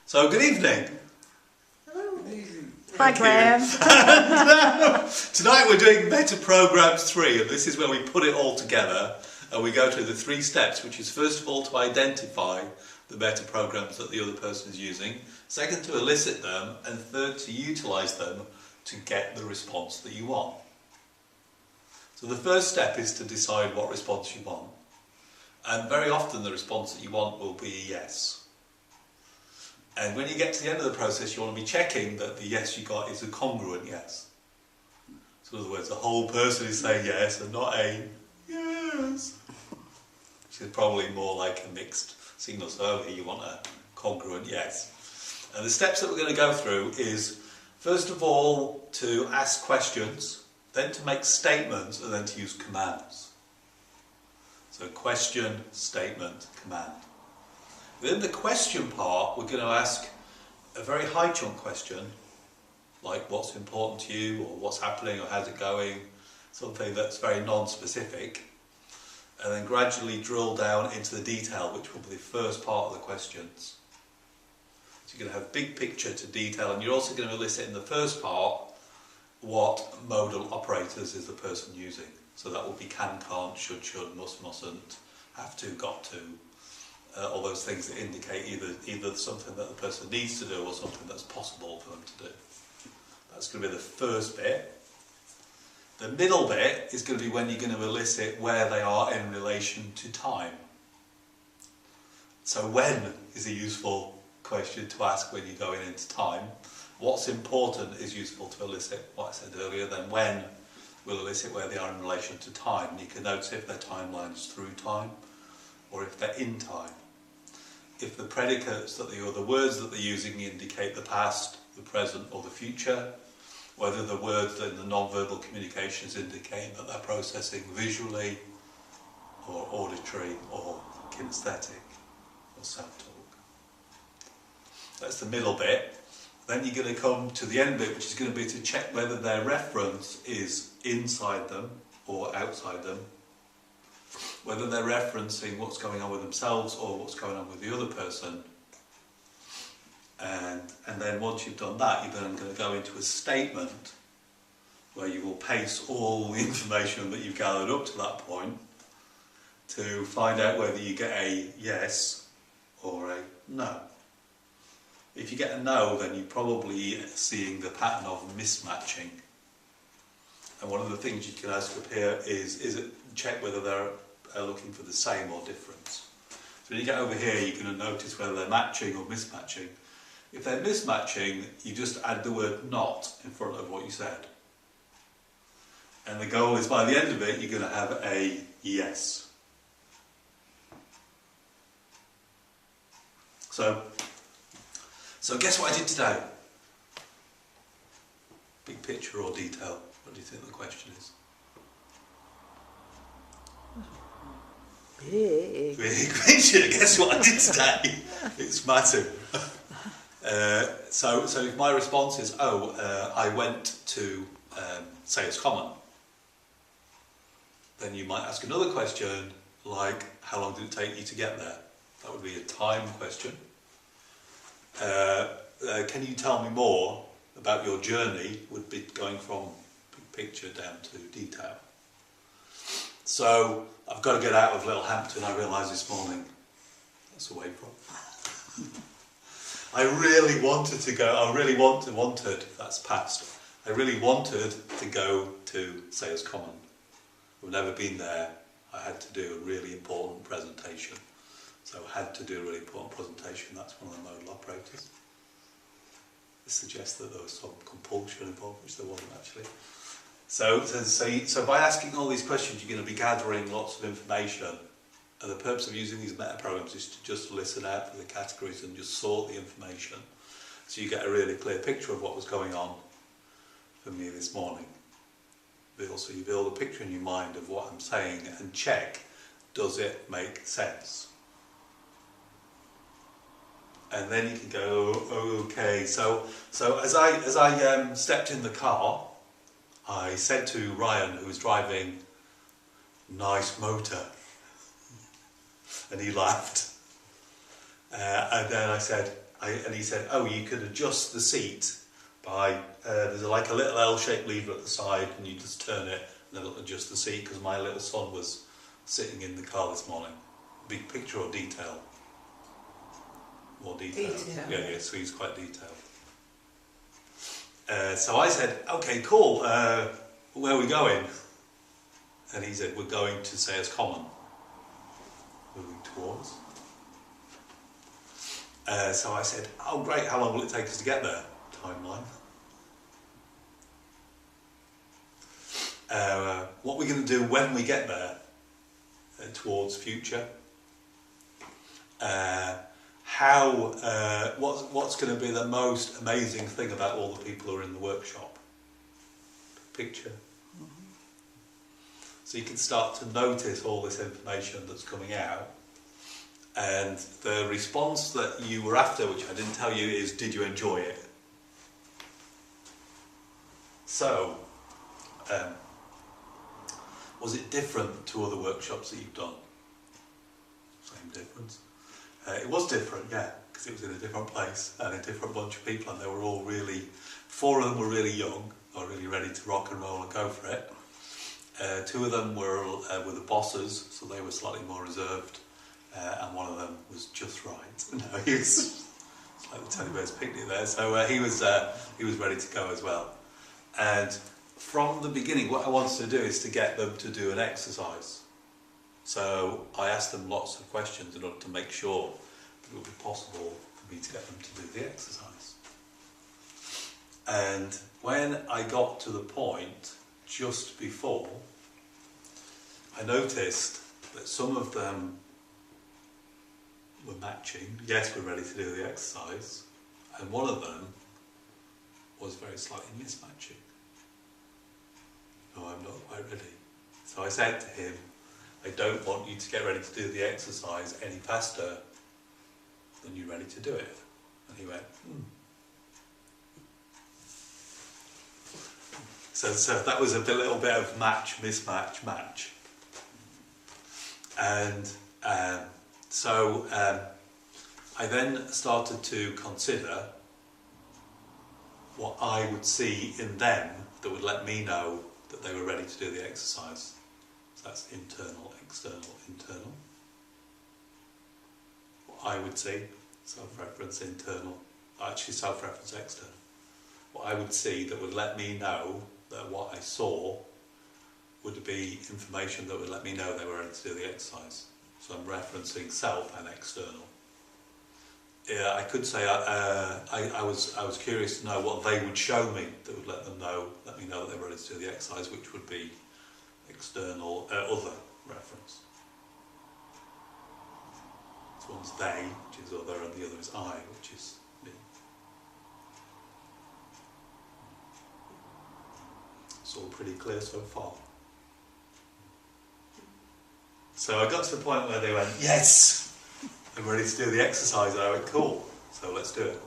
So, good evening. Hi, Graham. Tonight we're doing Meta Programs 3, and this is where we put it all together and we go through the 3 steps, which is first of all to identify the meta programs that the other person is using, second to elicit them, and third to utilise them to get the response that you want. So the first step is to decide what response you want, and very often the response that you want will be a yes. And when you get to the end of the process, you want to be checking that the yes you got is a congruent yes. So in other words, the whole person is saying yes and not a yes, which is probably more like a mixed signal. So here you want a congruent yes. And the steps that we're going to go through is, first of all, to ask questions, then to make statements, and then to use commands. So question, statement, command. Within the question part, we're going to ask a very high chunk question, like what's important to you, or what's happening, or how's it going, something that's very non-specific, and then gradually drill down into the detail, which will be the first part of the questions. So you're going to have big picture to detail, and you're also going to elicit in the first part what modal operators is the person using. So that will be can, can't, should, must, mustn't, have to, got to. All those things that indicate either something that the person needs to do or something that's possible for them to do. That's going to be the first bit. The middle bit is going to be when you're going to elicit where they are in relation to time. So when is a useful question to ask when you're going into time. What's important is useful to elicit what I said earlier. Then when will elicit where they are in relation to time. You can notice if their timeline is through time or if they're in time. If the predicates or the words that they're using indicate the past, the present or the future, whether the words in the non-verbal communications indicate that they're processing visually or auditory or kinesthetic or self-talk. That's the middle bit. Then you're going to come to the end bit, which is going to be to check whether their reference is inside them or outside them, whether they're referencing what's going on with themselves or what's going on with the other person. And then once you've done that, you're then going to go into a statement where you will paste all the information that you've gathered up to that point to find out whether you get a yes or a no. If you get a no, then you're probably seeing the pattern of mismatching. And one of the things you can ask up here is check whether they're looking for the same or difference. So when you get over here, you're going to notice whether they're matching or mismatching. If they're mismatching, you just add the word not in front of what you said. And the goal is by the end of it, you're going to have a yes. So guess what I did today? Big picture or detail? What do you think the question is? Big picture. Guess what I did today? It's massive. So if my response is, I went to Sayers Common, then you might ask another question like, how long did it take you to get there? That would be a time question. Can you tell me more about your journey? Would be going from big picture down to detail. So I've got to get out of Littlehampton, I realised this morning. That's away from. I really wanted to go, that's past. I really wanted to go to Sayers Common. I've never been there. I had to do a really important presentation. So I had to do a really important presentation. That's one of the modal operators. This suggests that there was some compulsion involved, which there wasn't actually. So by asking all these questions, you're going to be gathering lots of information. And the purpose of using these meta programs is to just listen out for the categories and just sort the information. So you get a really clear picture of what was going on for me this morning. Also, you build a picture in your mind of what I'm saying and check, does it make sense? And then you can go, okay. So as I stepped in the car, I said to Ryan, who was driving, "Nice motor," and he laughed. And then I said, and he said, oh, you could adjust the seat by, there's like a little L-shaped lever at the side, and you just turn it and it'll adjust the seat, because my little son was sitting in the car this morning. Big picture or detail? More detail. Yeah, so he's quite detailed. So I said, okay, cool, where are we going? And he said, we're going to Sayers Common. Moving towards. So I said, oh great, how long will it take us to get there? Timeline. What we're going to do when we get there, towards future. What's going to be the most amazing thing about all the people who are in the workshop? Picture. So you can start to notice all this information that's coming out. And the response that you were after, which I didn't tell you, is, did you enjoy it? So, was it different to other workshops that you've done? Same difference. It was different, yeah, because it was in a different place and a different bunch of people, and they were all really, 4 of them were really young, or really ready to rock and roll and go for it. 2 of them were the bosses, so they were slightly more reserved, and 1 of them was just right. No, he was like the Teddy Bear's picnic there, so he was ready to go as well. And from the beginning, what I wanted to do is to get them to do an exercise. So I asked them lots of questions in order to make sure that it would be possible for me to get them to do the exercise. And when I got to the point just before, I noticed that some of them were matching. Yes, we're ready to do the exercise. And one of them was very slightly mismatching. No, I'm not quite ready. So I said to him, I don't want you to get ready to do the exercise any faster than you're ready to do it. And he went, So that was a little bit of match, mismatch, match. And so I then started to consider what I would see in them that would let me know that they were ready to do the exercise. So that's internal, external, internal. What I would see, self-reference, internal, actually self-reference, external. What I would see that would let me know that what I saw would be information that would let me know they were ready to do the exercise. So I'm referencing self and external. Yeah, I could say I was curious to know what they would show me that would let me know that they were ready to do the exercise, which would be external, other reference. So one's they, which is other, and the other is I, which is me. It's all pretty clear so far. So I got to the point where they went, yes, I'm ready to do the exercise, and I went, cool, so let's do it.